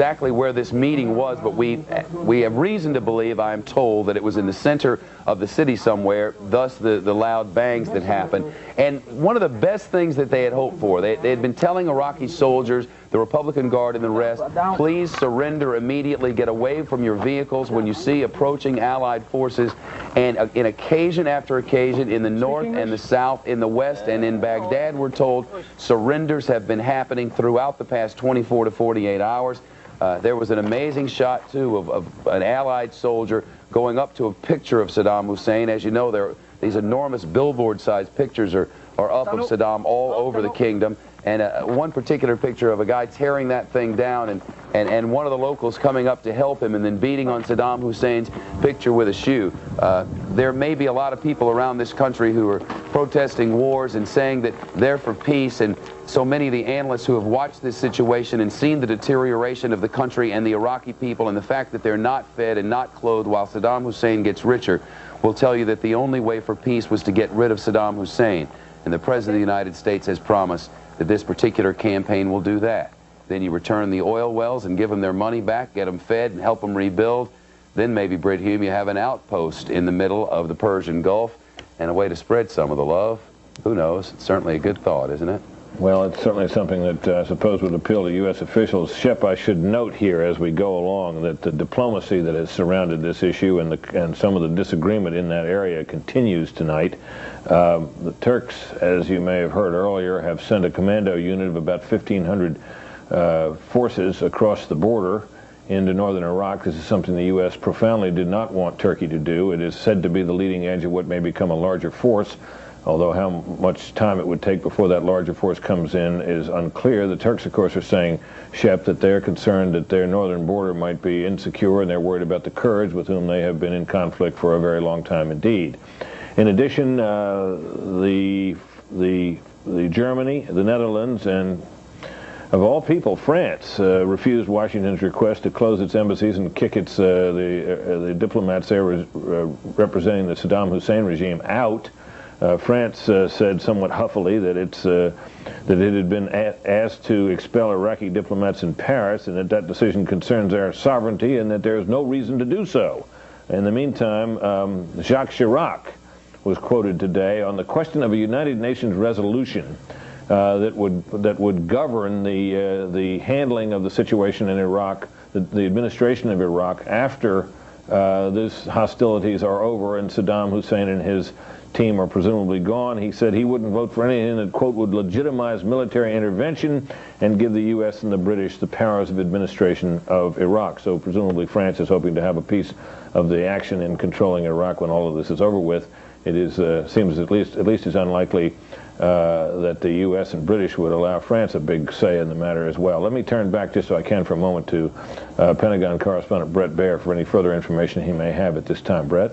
exactly where this meeting was, but we have reason to believe, I am told, that it was in the center of the city somewhere, thus the loud bangs that happened. And one of the best things that they had hoped for, they had been telling Iraqi soldiers, the Republican Guard and the rest, please surrender immediately, get away from your vehicles when you see approaching Allied forces. And in occasion after occasion, in the north and the south, in the west and in Baghdad, we're told surrenders have been happening throughout the past 24 to 48 hours. There was an amazing shot, too, of an Allied soldier going up to a picture of Saddam Hussein. As you know, these enormous billboard-sized pictures are up of Saddam all over the kingdom. And one particular picture of a guy tearing that thing down and one of the locals coming up to help him and then beating on Saddam Hussein's picture with a shoe. There may be a lot of people around this country who are protesting wars and saying that they're for peace, and so many of the analysts who have watched this situation and seen the deterioration of the country and the Iraqi people and the fact that they're not fed and not clothed while Saddam Hussein gets richer will tell you that the only way for peace was to get rid of Saddam Hussein. And the President of the United States has promised that this particular campaign will do that. Then you return the oil wells and give them their money back, get them fed and help them rebuild. Then maybe, Brit Hume, you have an outpost in the middle of the Persian Gulf and a way to spread some of the love. Who knows? It's certainly a good thought, isn't it? Well, it's certainly something that I suppose would appeal to U.S. officials. Shep, I should note here as we go along that the diplomacy that has surrounded this issue and some of the disagreement in that area continues tonight. The Turks, as you may have heard earlier, have sent a commando unit of about 1,500 forces across the border into northern Iraq. This is something the U.S. profoundly did not want Turkey to do. It is said to be the leading edge of what may become a larger force, although how much time it would take before that larger force comes in is unclear. The Turks, of course, are saying, Shep, that they're concerned that their northern border might be insecure, and they're worried about the Kurds, with whom they have been in conflict for a very long time indeed. In addition, the Germany, the Netherlands, and of all people, France refused Washington's request to close its embassies and kick its the diplomats there representing the Saddam Hussein regime out. France said somewhat huffily that it had been asked to expel Iraqi diplomats in Paris, and that decision concerns our sovereignty, and that there is no reason to do so. In the meantime, Jacques Chirac was quoted today on the question of a United Nations resolution that would govern the handling of the situation in Iraq, the administration of Iraq after these hostilities are over and Saddam Hussein and his team are presumably gone. He said he wouldn't vote for anything that, quote, would legitimize military intervention and give the U.S. and the British the powers of administration of Iraq. So presumably France is hoping to have a piece of the action in controlling Iraq when all of this is over with. It is seems at least as unlikely that the U.S. and British would allow France a big say in the matter as well. Let me turn back just so I can for a moment to Pentagon correspondent Bret Baier for any further information he may have at this time. Bret?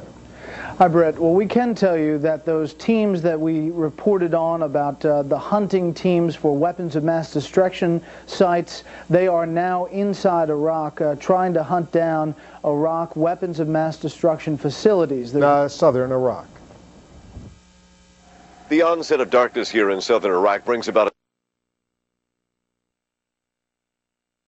Hi, Brett. Well, we can tell you that those teams that we reported on about the hunting teams for weapons of mass destruction sites, they are now inside Iraq trying to hunt down Iraq weapons of mass destruction facilities. Southern Iraq. The onset of darkness here in southern Iraq brings about